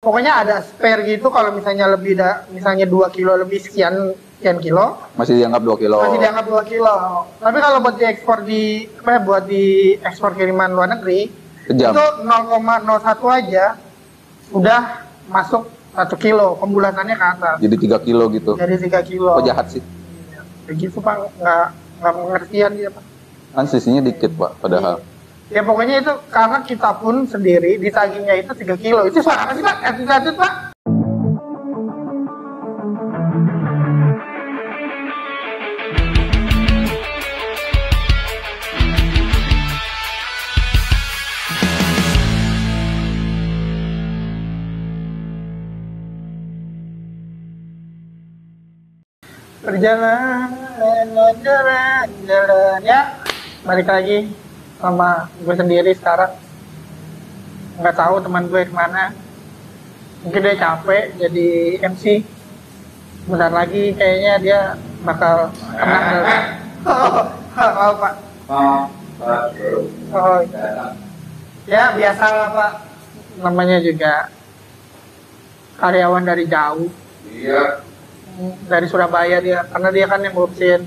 pokoknya ada spare gitu kalau misalnya misalnya 2 kilo lebih sekian kilo. Masih dianggap 2 kilo. Masih dianggap 2 kilo. Tapi kalau buat diekspor buat diekspor kiriman luar negeri, Sejam. itu 0,01 aja udah masuk 1 kilo, pembulanannya ke atas. Jadi 3 kilo gitu. Jadi 3 kilo. Kok jahat sih? Begitu Pak, nggak pengertian dia Pak. Kan sisinya dikit Pak, padahal. Ya pokoknya itu karena kita pun sendiri ditagihnya itu 3 kilo. Itu suara apa sih Pak? Attitude Pak? Perjalanan jalan ya, balik lagi sama gue sendiri sekarang. Nggak tahu teman gue kemana, mungkin dia capek jadi MC. Bentar lagi kayaknya dia bakal kena. Oh Pak. Oh ya biasa lah Pak, namanya juga karyawan dari jauh. Iya. Dari Surabaya dia, karena dia kan yang ngurusin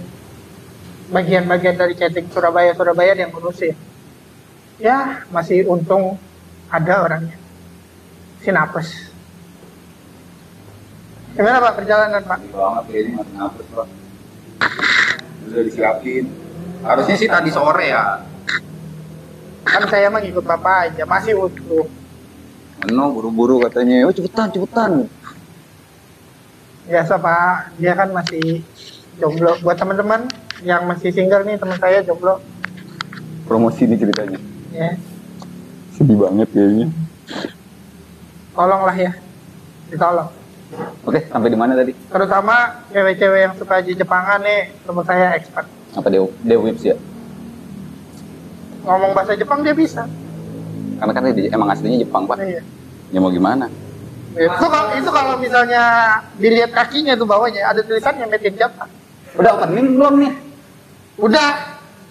bagian-bagian dari chatting Surabaya dia yang ngurusin. Ya masih untung ada orangnya, si Napes. Gimana Pak perjalanan Pak? Banget ya, ini masih napes Pak. Udah disiapin. Harusnya sih tadi sore ya. Kan saya mah ngikut Bapak aja, masih utuh. Buru-buru katanya, oh cepetan. Biasa Pak, dia kan masih jomblo. Buat teman-teman yang masih single nih, teman saya jomblo. Promosi nih ceritanya. Ya, Sedih banget kayaknya. tolonglah ya, ditolong. Oke, sampai di mana tadi? Terutama cewek-cewek yang suka Jepangan nih, teman saya expert. Apa Dewips ya? Ngomong bahasa Jepang dia bisa. Karena kan dia emang aslinya Jepang Pak. Iya. Ya mau gimana? Itu kalau misalnya dilihat kakinya tuh bawahnya ada tulisannya made in Japan. Udah opening belum nih? Udah,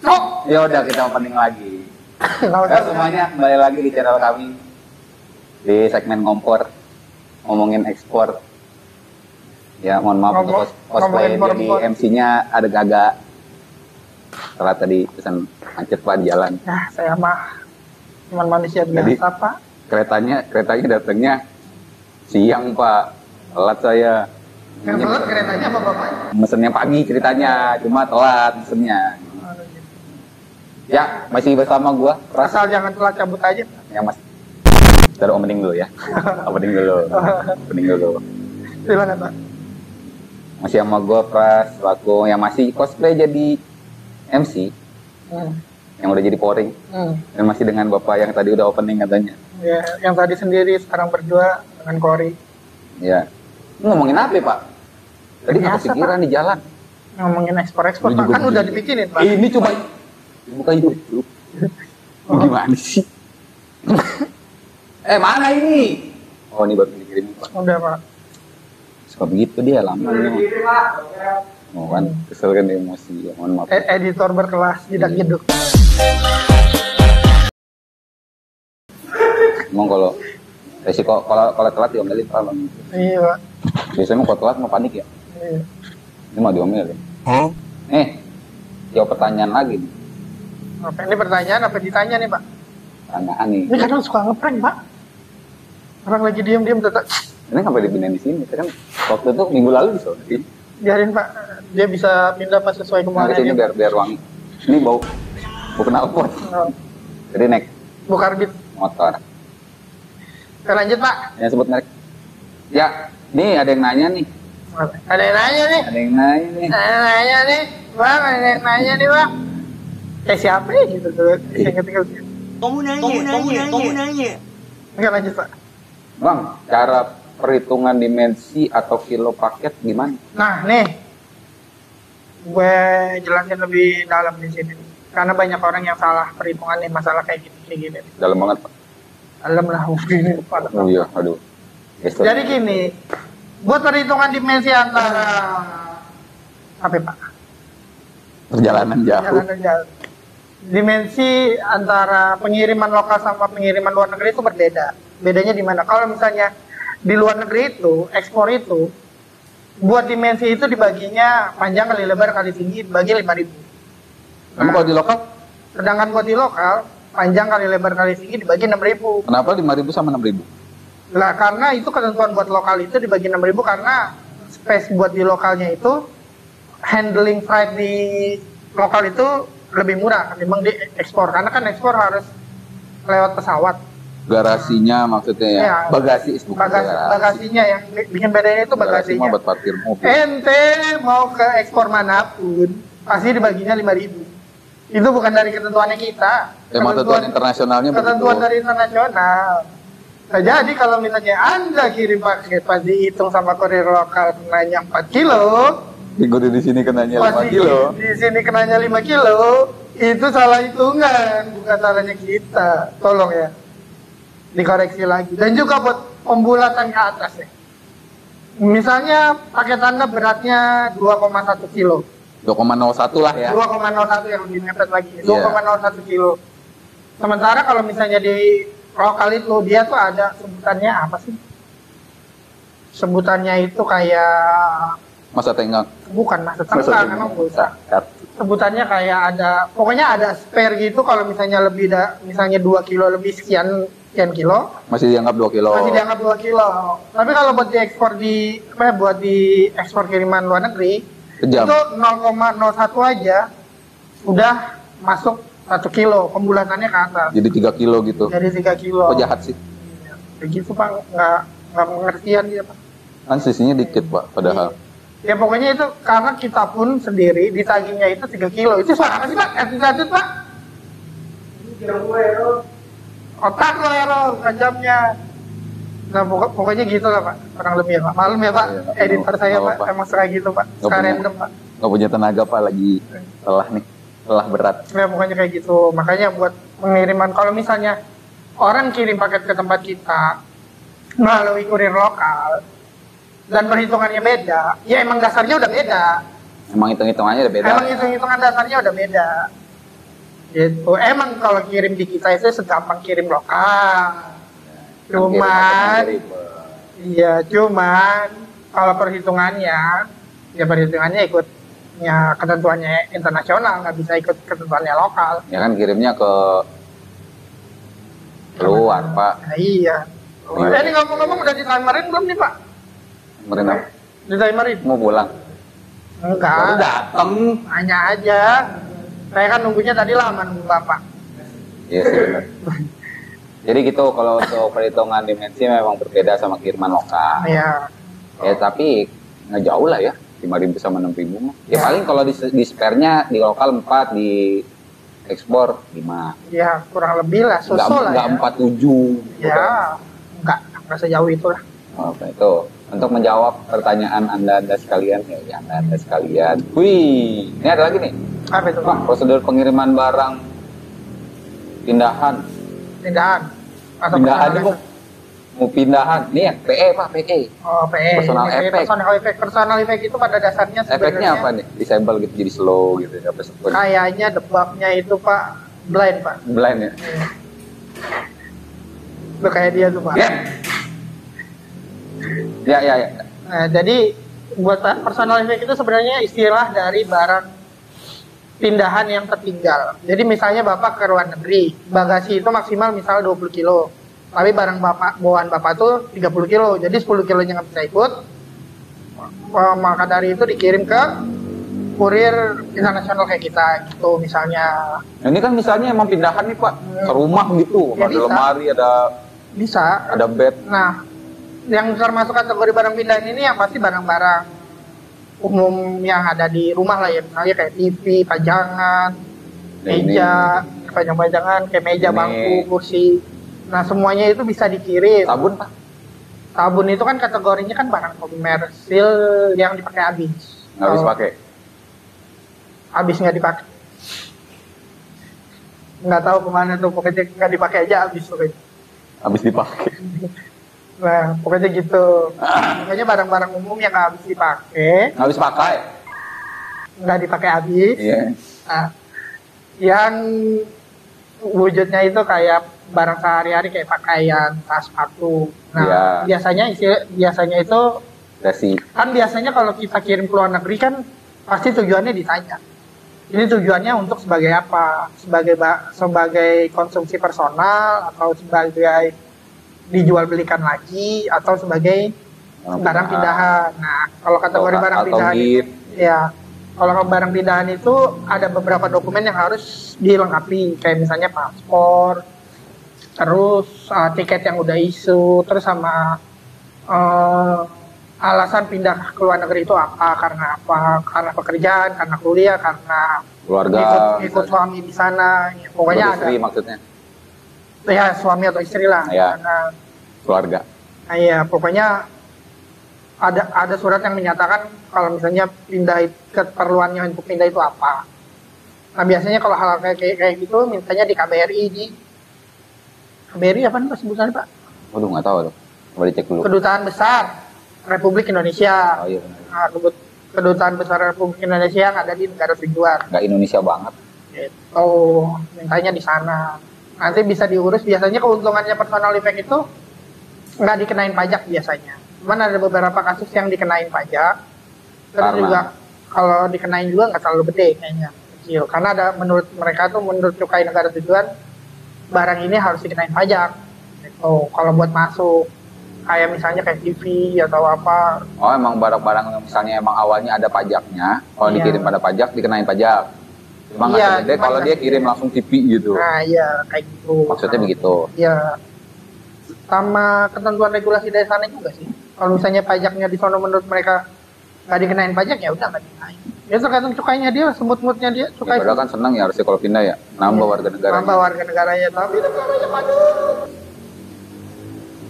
cok. Ya udah kita opening lagi. Nggak usah. Ya semuanya kembali lagi di channel kami di segmen kompor ngomongin ekspor. Ya mohon maaf untuk cosplay jadi MC-nya ada gagak. Setelah tadi pesan macet Pak di jalan. Nah, saya mah cuman manusia Jadi, biasa Pak. Keretanya datangnya siang Pak. Telat saya. Yang telat keretanya apa Bapak? Mesennya pagi ceritanya, cuma telat mesennya. Ya, masih bersama gua, Pras. Asal jangan telat cabut aja. Yang masih. Taruh opening dulu ya. Opening dulu. Silakan Pak. Masih sama gua, Pras, selaku yang masih cosplay jadi MC, yang udah jadi pouring, dan masih dengan bapak yang tadi udah opening katanya. Ya, yang tadi sendiri sekarang berdua dengan Kori. Ya. Ngomongin apa ya, Pak? Tadi nggak Biasa, kepikiran di jalan. Ngomongin ekspor-ekspor Lu Pak, juga kan udah begini. dibikinin Pak. Ini coba bukan YouTube. Gimana sih? Mana ini? Oh, ini baru dikirim Pak. Udah Pak. Suka begitu dia lamanya. Oh kan, kesel kan emosi. Ya, mohon maaf. Editor berkelas, tidak jeduk. Emang kalau resiko kalau telat diomelin Pak. Iya Pak. Biasanya kalau telat mau panik ya. Iya. Ini mau diomelin. Jawab pertanyaan lagi nih. Apa ini pertanyaan apa ditanya nih Pak? Pertanyaan nih. Ini kadang suka ngeprank Pak. Orang lagi diam-diam tetap Ini ngapain dipindahin di sini? Kan waktu itu minggu lalu di sini. biarin Pak, dia bisa pindah pas sesuai Nah, ke sini kemauannya. biar wangi. Ini bau knalpot. Oh, Jadi naik Bukarbit. motor. Kita lanjut Pak. Yang sebut merek. Ya, nih ada yang nanya nih. Ada yang nanya nih. Ada yang nanya nih. Ada yang nanya nih. Bang, ada yang nanya nih Bang. Siapa ya gitu tuh? Ingat-ingat. Kamu nanya. Enggak lanjut Pak. Bang, cara perhitungan dimensi atau kilo paket gimana? Nah nih, gue jelasin lebih dalam di sini. Karena banyak orang yang salah perhitungan nih masalah kayak gini. Dalam banget, Pak. Dalam lah, ini Pak. Oh iya, aduh. Gestur. Jadi gini, buat perhitungan dimensi antara apa Pak? Perjalanan jauh. Jalan. Dimensi antara pengiriman lokal sama pengiriman luar negeri itu berbeda. Bedanya di mana? Kalau misalnya di luar negeri itu, ekspor itu, buat dimensi itu dibaginya panjang kali lebar kali tinggi, dibagi 5.000. Emang kalau di lokal? Sedangkan buat di lokal, panjang kali lebar kali tinggi dibagi 6.000. Kenapa 5.000 sama 6.000? Lah karena itu ketentuan buat lokal itu dibagi 6.000 karena space buat di lokalnya itu handling freight di lokal itu lebih murah ketimbang di ekspor, karena kan ekspor harus lewat pesawat. Garasinya maksudnya ya? Iya. Bagasi, bukan garasi. Bagasinya yang bikin bedanya itu Garasi bagasinya. mah buat parkir mobil. Ente mau ke ekspor manapun pasti dibaginya 5.000. Itu bukan dari ketentuannya kita. Emang ketentuan internasionalnya ketentuan begitu. dari internasional. Nah, jadi kalau misalnya Anda kirim paket pas dihitung sama kurir lokal kenanya 4 kilo, Minggu di sini kenanya 5 pasti kilo. di sini kenanya 5 kilo, itu salah hitungan, bukan salahnya kita. Tolong ya, dikoreksi lagi. Dan juga buat pembulatan ke atas ya. Misalnya paket Anda beratnya 2,1 kilo. 2,01 lah ya. 2,01 yang lebih mepet lagi. Iya. 2,01 kilo. Sementara kalau misalnya di lokal itu dia tuh ada sebutannya apa sih? Sebutannya itu kayak Masa tenggang. bukan masa tengah, memang bukan. Sebutannya kayak ada, pokoknya ada spare gitu kalau misalnya lebih misalnya 2 kilo lebih sekian kilo, Masih dianggap 2 kilo. masih dianggap 2 kilo. Tapi kalau buat diekspor buat diekspor kiriman luar negeri, Sejam. itu 0,01 aja udah masuk 1 kilo pembulatannya ke atas. Jadi 3 kilo gitu. Jadi 3 kilo. Kok jahat sih? Begitu Pak, nggak pengertian dia Pak. Kan sisinya dikit Pak, padahal. Ya pokoknya itu karena kita pun sendiri ditagihnya itu 3 kilo. Itu suara apa sih Pak? Attitude Pak? Otak lo error, bukan jamnya. Nah pokoknya gitu lah Pak, kurang lebih ya Pak. Malum ya Pak, Iya, editor saya nggak Pak, apa-apa. emang suka gitu Pak. Nggak Suka punya. random Pak. Nggak punya tenaga Pak, lagi lelah berat. Ya pokoknya kayak gitu. Makanya buat pengiriman, kalau misalnya orang kirim paket ke tempat kita melalui kurir lokal dan perhitungannya beda, ya emang dasarnya udah beda. Emang hitung-hitungannya udah beda. Emang hitung-hitungan dasarnya udah beda. Gitu. Emang kalau kirim di kita itu segampang kirim lokal. Cuman, iya cuman kalau perhitungannya, ya perhitungannya ikutnya ketentuannya internasional, nggak bisa ikut ketentuannya lokal. Ya kan kirimnya ke luar Pak. Nah, iya. Iya. Ini ngomong-ngomong udah ditimerin belum nih Pak? Kemarin apa? Ditimerin? Mau pulang. Baru Enggak. datang. Hanya aja. Saya kan nunggunya tadi lama nunggu Bapak. Iya sih benar. Jadi gitu, kalau untuk perhitungan dimensi memang berbeda sama kiriman lokal. Iya. Ya tapi nggak jauh lah ya, 5.000 sama 6.000 mah. Ya Ya. paling kalau di spare-nya di lokal 4, di ekspor 5. Ya kurang lebih lah, susul lah Nggak ya. 47. Ya, enggak sejauh itu lah. Oke, itu untuk menjawab pertanyaan anda sekalian ya, anda sekalian. Wih, ini ada lagi nih. Apa itu Pak? Pak, prosedur pengiriman barang pindahan. Pindahan. Atau Pindahan personal itu mau pindahan. Nih ya, PE Pak, PE. Oh, PE. Personal effect. Personal effect itu pada dasarnya Efeknya apa nih? Disable gitu, jadi slow gitu, apa seperti Kayaknya debugnya itu Pak blind Pak. blind ya. Itu kayak dia tuh Pak. Ya. Ya. Nah, jadi buat personal effect itu sebenarnya istilah dari barang pindahan yang tertinggal. Jadi misalnya Bapak ke luar negeri, bagasi itu maksimal misal 20 kilo. Tapi barang bawaan Bapak tuh 30 kilo. Jadi 10 kilonya nggak bisa ikut. Maka dari itu dikirim ke kurir internasional kayak kita gitu misalnya. Nah, ini kan misalnya emang pindahan nih Pak, ke rumah gitu, Ya, ada bisa. lemari, Bisa. ada bed. Nah, yang termasuk kategori barang pindahan ini yang pasti barang-barang umum yang ada di rumah lah ya, misalnya kayak TV, pajangan, Nah, ini meja, pajang-pajangan, kayak meja, Ini. bangku, kursi. Nah, semuanya itu bisa dikirim. sabun Pak, Sabun itu kan kategorinya kan barang komersil yang dipakai habis. nggak habis Kalau pakai. habis nggak dipakai. Nggak tahu kemana tuh, pokoknya nggak dipakai aja habis pokoknya. Habis dipakai. Nah, pokoknya gitu. Pokoknya barang-barang umum yang nggak habis dipakai, Nggak habis pakai. nggak dipakai habis. Iya. Nah, yang wujudnya itu kayak barang sehari-hari kayak pakaian, tas, sepatu. Nah, Iya. biasanya itu Resi. kan biasanya kalau kita kirim ke luar negeri kan pasti tujuannya ditanya. Ini tujuannya untuk sebagai apa? Sebagai konsumsi personal atau sebagai dijual belikan lagi atau sebagai barang pindahan. Nah, kalau kategori barang atau pindahan gift. ya, kalau barang pindahan itu ada beberapa dokumen yang harus dilengkapi, kayak misalnya paspor, terus tiket yang udah isu, terus sama alasan pindah ke luar negeri itu apa, karena pekerjaan, karena kuliah, karena Keluarga. ikut suami di sana, ya, pokoknya ada. Istri maksudnya. Ya, suami atau istri lah. Ya. Nah, Keluarga. iya, pokoknya ada surat yang menyatakan kalau misalnya keperluannya untuk pindah itu apa. Nah, biasanya kalau hal kayak gitu mintanya di KBRI, di KBRI apa nih sebutannya, Pak? Waduh, nggak tahu tuh. Coba dicek dulu. Kedutaan Besar Republik Indonesia. Oh iya benar. Nah, Kedutaan Besar Republik Indonesia yang ada di negara tujuan. Nggak Indonesia banget. Gitu. Mintanya di sana. Nanti bisa diurus. Biasanya keuntungannya personal effect itu nggak dikenain pajak biasanya. Cuman ada beberapa kasus yang dikenain pajak. Terus Karena? juga kalau dikenain juga nggak terlalu gede kayaknya, kecil. Karena ada menurut mereka tuh, menurut cukai negara tujuan, barang ini harus dikenain pajak. Gitu. Kalau buat masuk, kayak misalnya kayak TV atau apa. Oh, emang barang-barang yang misalnya emang awalnya ada pajaknya, kalau Iya. dikirim pada pajak dikenain pajak. Cuma nggak Iya, gede cuma kalau nggak dia gede. kirim langsung TV gitu. Nah, iya kayak gitu. Maksudnya Nah, begitu. Iya. Sama ketentuan regulasi dari sana juga sih. Kalau misalnya pajaknya di sana menurut mereka nggak dikenain pajak, ya udah nggak dikenain. Ya tergantung cukainya dia, semut-semutnya dia, Ya, cukai. padahal kan senang ya harusnya kalau pindah ya, nambah warga negara. Nambah warga negaranya, tapi negaranya maju.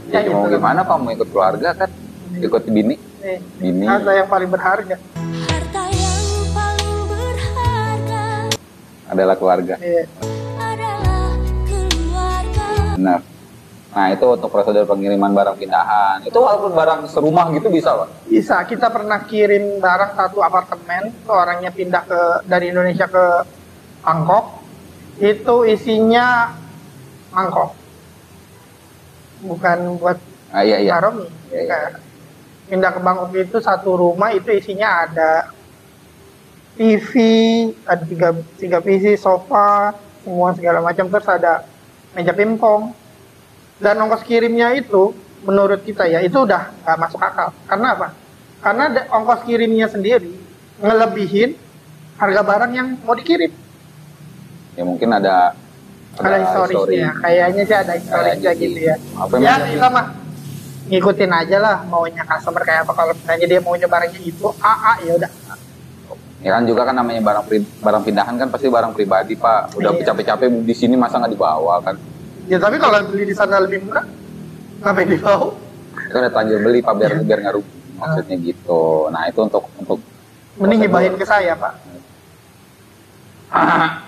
Ya, Ya, mau gitu. gimana Pak, mau ikut keluarga kan, ikut bini. Nih, Bini. ada yang paling berharga. Harta yang paling berharga Adalah keluarga. Iya. adalah keluarga. Benar. Nah itu untuk prosedur pengiriman barang pindahan. Itu walaupun barang serumah gitu bisa Pak? Bisa, kita pernah kirim barang satu apartemen, orangnya pindah dari Indonesia ke Bangkok, itu isinya mangkok, bukan buat Iya. Maromi. Iya. Pindah ke Bangkok itu satu rumah itu isinya ada TV, ada tiga PC, sofa, semua segala macam, terus ada meja pingpong. Dan ongkos kirimnya itu, menurut kita ya, itu udah nggak masuk akal. Karena apa? Karena ongkos kirimnya sendiri ngelebihin harga barang yang mau dikirim. Ya mungkin ada Historisnya, kayaknya sih ada historisnya Kayaknya gitu sih. ya. Apa Ya yang- kita mah ngikutin aja lah maunya customer kayak apa. Kalau misalnya dia maunya barangnya itu ya udah. Ya kan juga kan namanya barang pindahan kan pasti barang pribadi Pak. Udah Iya. capek-capek di sini masa nggak dibawa kan? Ya tapi kalau beli di sana lebih murah, ngapain dibawa? Itu udah terlanjur beli Pak biar nggak rugi. Maksudnya gitu. Nah itu untuk Mending prosedur. ngibahin ke saya, Pak.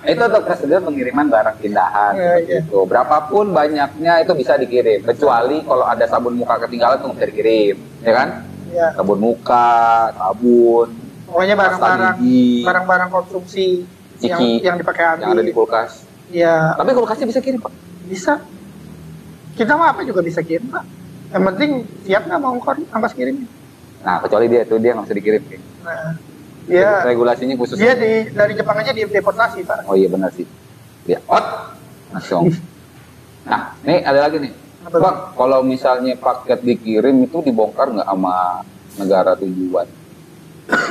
Itu untuk prosedur pengiriman barang pindahan. Iya, Seperti iya. itu. Berapapun banyaknya itu bisa dikirim. Kecuali kalau ada sabun muka ketinggalan itu nggak bisa dikirim, ya kan? Ya, Sabun muka, sabun, pokoknya pasta gigi, barang-barang konsumsi Ciki, yang dipakai yang ada di habis. kulkas. Ya, Tapi kulkasnya bisa kirim Pak. bisa. Kita mah apa juga bisa kirim, Pak. Yang penting siap nggak mau ongkos kirimnya. Nah kecuali dia nggak bisa dikirim. Nah, dia Regulasinya khusus. dari Jepang aja deportasi, Pak. Oh iya benar sih. Ya, langsung. Nah, nih ada lagi nih. Apa Pak, kalau misalnya paket dikirim itu dibongkar nggak sama negara tujuan?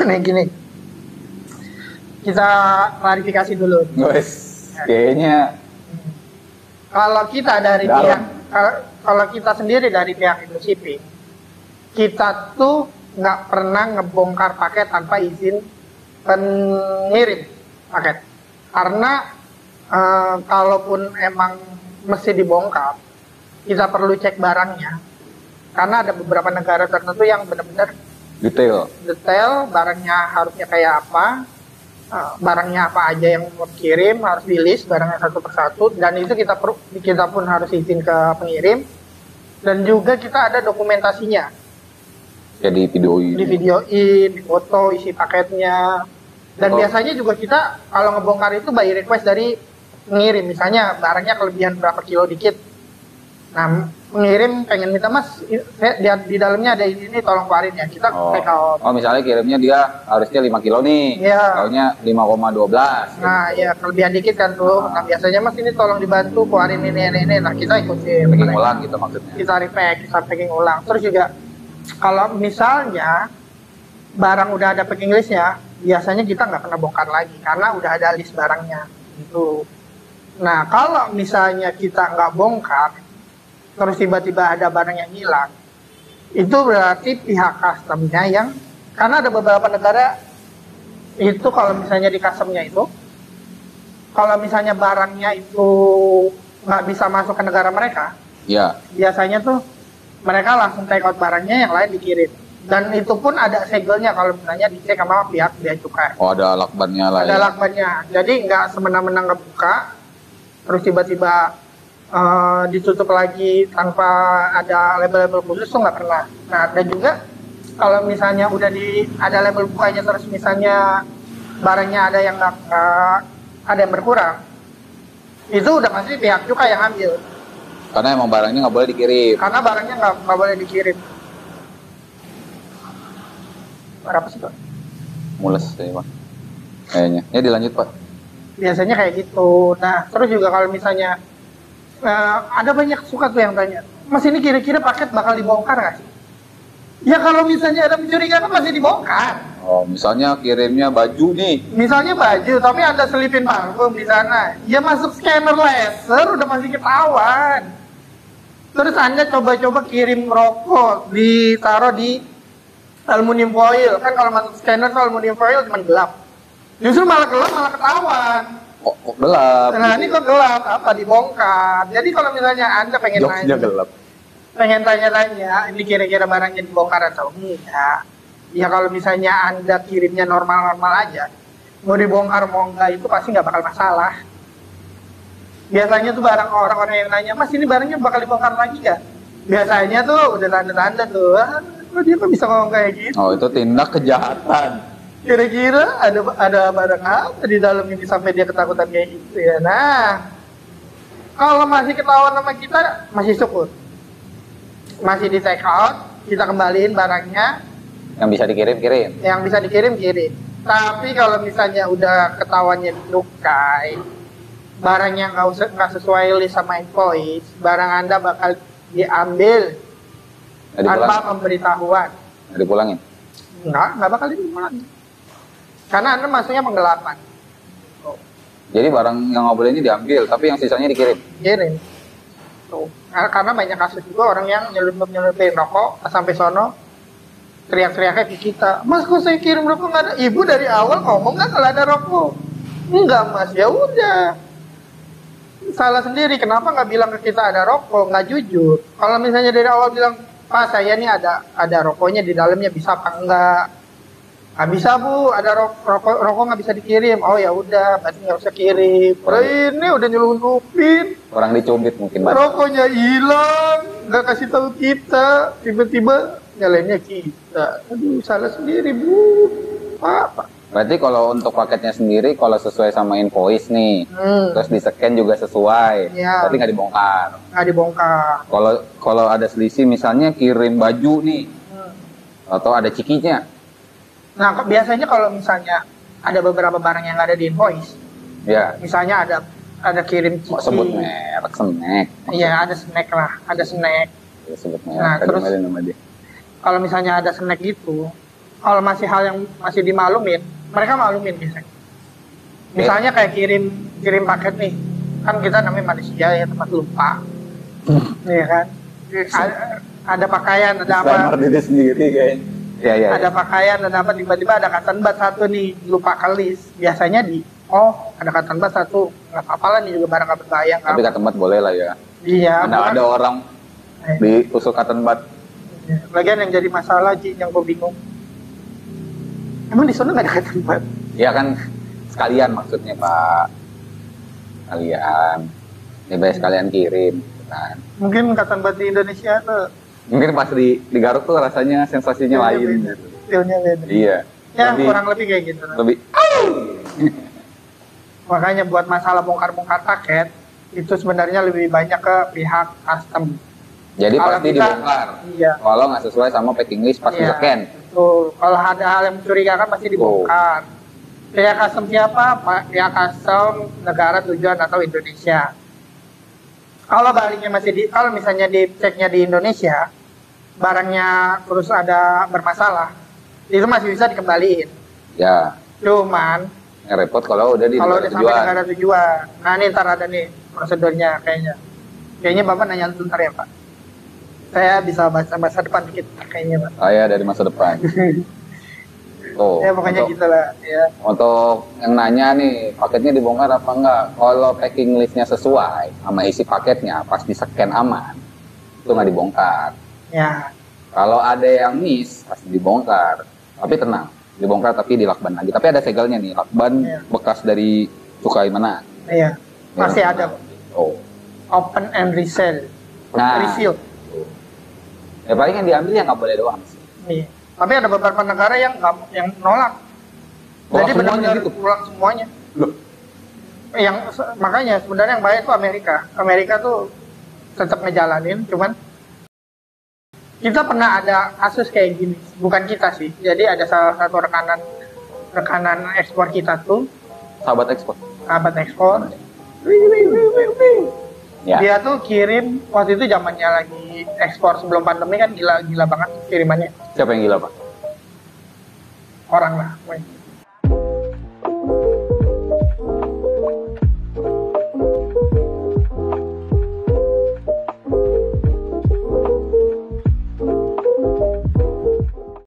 Nih gini. Kita klarifikasi dulu. Guys, kayaknya Kalau kita dari Dalam. pihak kalau kita sendiri dari pihak Indoshipping, kita tuh nggak pernah ngebongkar paket tanpa izin pengirim paket. Karena kalaupun emang mesti dibongkar, kita perlu cek barangnya. Karena ada beberapa negara tertentu yang benar-benar detail barangnya harusnya kayak apa, barangnya apa aja yang mau dikirim, harus di list barangnya satu persatu, dan itu kita pun harus izin ke pengirim, dan juga kita ada dokumentasinya, jadi videoin. di videoin, di foto isi paketnya, dan Oh. biasanya juga kita kalau ngebongkar itu by request dari ngirim, misalnya barangnya kelebihan berapa kilo dikit. Nah, mengirim pengen minta mas, di dalamnya ada ini tolong keluarin ya. Kita take out. Oh, misalnya kirimnya dia harusnya 5 kilo nih. Iya. Taunya 5,12. Nah, ya kelebihan dikit kan tuh. Nah, biasanya mas ini tolong dibantu keluarin ini. Nah, kita ikutin. Packing ulang gitu maksudnya. Kita repack, kita packing ulang. Terus juga kalau misalnya barang udah ada packing listnya, biasanya kita nggak kena bongkar lagi karena udah ada list barangnya gitu. Nah, kalau misalnya kita nggak bongkar, terus tiba-tiba ada barang yang hilang, itu berarti pihak customnya yang, karena ada beberapa negara itu kalau misalnya di customnya itu, kalau misalnya barangnya itu nggak bisa masuk ke negara mereka, Iya. biasanya tuh mereka langsung take out barangnya, yang lain dikirim. Dan itu pun ada segelnya kalau misalnya dicek sama pihak bea cukai. Oh, ada lakbannya lah Ada ya. lakbannya. Jadi nggak semena-mena ngebuka, terus tiba-tiba ditutup lagi tanpa ada label-label khusus tuh nggak pernah. Nah, dan juga kalau misalnya udah ada label bukanya, terus misalnya barangnya ada yang ada yang berkurang, itu udah pasti pihak cukai yang ambil. Karena emang barangnya nggak boleh dikirim. Karena barangnya nggak boleh dikirim. Berapa sih Pak? Mules ya Pak. Kayaknya. Ya dilanjut Pak. Biasanya kayak gitu. Nah, terus juga kalau misalnya ada banyak suka tuh yang tanya, mas ini kira-kira paket bakal dibongkar nggak sih? Ya kalau misalnya ada mencurigakan pasti dibongkar. Oh, misalnya kirimnya baju nih. Misalnya baju, tapi Anda selipin parfum di sana, ya masuk scanner laser udah pasti ketahuan. Terus Anda coba-coba kirim rokok, ditaruh di aluminium foil. Kan kalau masuk scanner tuh aluminium foil cuma gelap. Justru malah gelap malah ketahuan. Kok gelap? Nah ini kok gelap, apa dibongkar. Jadi kalau misalnya Anda pengen Jokesnya gelap. pengen tanya-tanya, ini kira-kira barangnya dibongkar atau enggak. Ya kalau misalnya Anda kirimnya normal-normal aja, mau dibongkar mau enggak itu pasti nggak bakal masalah. Biasanya tuh barang orang-orang yang nanya, mas ini barangnya bakal dibongkar lagi nggak? Biasanya tuh udah tanda-tanda tuh, dia kok bisa ngomong kayak gitu. Oh, itu tindak kejahatan. Kira-kira ada barang apa di dalam ini sampai dia ketakutan kayak gitu ya. Nah, kalau masih ketahuan sama kita, masih syukur. Masih di take out, kita kembaliin barangnya. Yang bisa dikirim-kirim. Yang bisa dikirim. Tapi kalau misalnya udah ketahuannya dilukai, barang yang nggak sesuai list sama invoice, barang Anda bakal diambil tanpa pemberitahuan. Nggak dipulangin? Nggak bakal dipulangin. Karena Anda masuknya penggelapan. Jadi barang yang nggak boleh ini diambil, tapi yang sisanya dikirim? Kirim. Tuh. Karena banyak kasus juga orang yang nyelupin rokok, sampai sono, teriak-teriaknya ke kita, mas kok saya kirim rokok nggak ada? Ibu dari awal ngomong nggak kalau ada rokok? Enggak mas, ya udah. Salah sendiri, kenapa nggak bilang ke kita ada rokok? Nggak jujur. Kalau misalnya dari awal bilang, pak saya nih ada rokoknya di dalamnya, bisa apa enggak? Nggak bisa bu, ada rokok nggak bisa dikirim. Oh ya udah, berarti nggak usah kirim. Ini udah nyelundupin. Orang dicubit mungkin Pak. Rokoknya hilang, nggak kasih tahu kita. Tiba-tiba nyalainnya kita. Aduh, salah sendiri bu. Apa? Berarti kalau untuk paketnya sendiri, kalau sesuai sama invoice nih, terus di-scan juga sesuai, Ya. berarti nggak dibongkar. Nggak dibongkar. Kalau ada selisih, misalnya kirim baju nih, atau ada cikinya, Nah, biasanya kalau misalnya ada beberapa barang yang nggak ada di invoice, ya, misalnya ada kirim mau ciki. sebut merek, snack. Iya, ada snack lah, ada snack. Ya, sebut merek, Nah, tadi terus- malah nama dia. Kalau misalnya ada snack gitu, kalau masih hal yang masih dimaklumin, mereka maklumin biasanya. Misalnya kayak kirim paket nih, kan kita namanya manusia ya, tempat lupa, iya kan? Ada pakaian, ada apa? Disclaimer diri sendiri kayaknya. Ya. Ada pakaian, ada apa? Tiba-tiba ada cotton bud satu nih, lupa kelis. Biasanya ada cotton bud satu, nggak apa-apa lah nih juga barang nggak berbahaya. Tapi kata tempat boleh lah ya. Iya. Ada orang ditusuk cotton bud. Lagian yang jadi masalah Ji, yang gue bingung. Emang di sana nggak ada cotton bud? Ya kan sekalian maksudnya Pak. Sekalian. Ya baik sekalian kirim kan. Mungkin cotton bud di Indonesia tuh Mungkin pas di Garut tuh rasanya sensasinya lain gitu. feelnya beda. Iya. Ya Lebih- kurang lebih kayak gitu. Lebih Makanya buat masalah bongkar-bongkar paket itu sebenarnya lebih banyak ke pihak custom. Jadi Kalau pasti kita- dibongkar. Iya. Kalau nggak sesuai sama packing list pas Iya, di-scan. betul. Kalau ada hal yang mencurigakan pasti dibongkar. Pihak custom siapa? Pihak custom negara tujuan atau Indonesia. Kalau baliknya kalau misalnya diceknya di Indonesia, barangnya terus ada bermasalah, itu masih bisa dikembaliin. Ya, Cuman yang repot kalau udah di kalau negara udah sampai tujuan. negara tujuan, nah ini ntar ada nih prosedurnya kayaknya. Kayaknya Bapak nanya ntar ya Pak. Saya bisa bahasa masa depan dikit kayaknya Pak. Saya dari masa depan. Oh, Ya pokoknya untuk, gitu lah ya. untuk yang nanya nih, paketnya dibongkar apa enggak? Kalau packing listnya sesuai sama isi paketnya, pas di-scan aman, itu nggak dibongkar. Ya, Kalau ada yang miss, pasti dibongkar. Tapi tenang, dibongkar tapi dilakban lagi. Tapi ada segelnya nih, lakban Iya. bekas dari cukai mana? iya. Masih ada Oh. open and resell. Nah, Refill. ya paling yang diambil yang nggak boleh doang sih. Iya. Tapi ada beberapa negara yang yang nolak. Tolak Jadi semuanya benar-benar gitu? tolak semuanya. Loh. Makanya sebenarnya yang baik itu Amerika. Amerika tuh tetap ngejalanin, cuman kita pernah ada kasus kayak gini. Bukan kita sih. Jadi ada salah satu rekanan ekspor kita tuh, Sahabat ekspor. sahabat ekspor. Ya. Dia tuh kirim waktu itu zamannya lagi ekspor sebelum pandemi kan gila banget kirimannya Siapa yang gila, Pak? orang lah.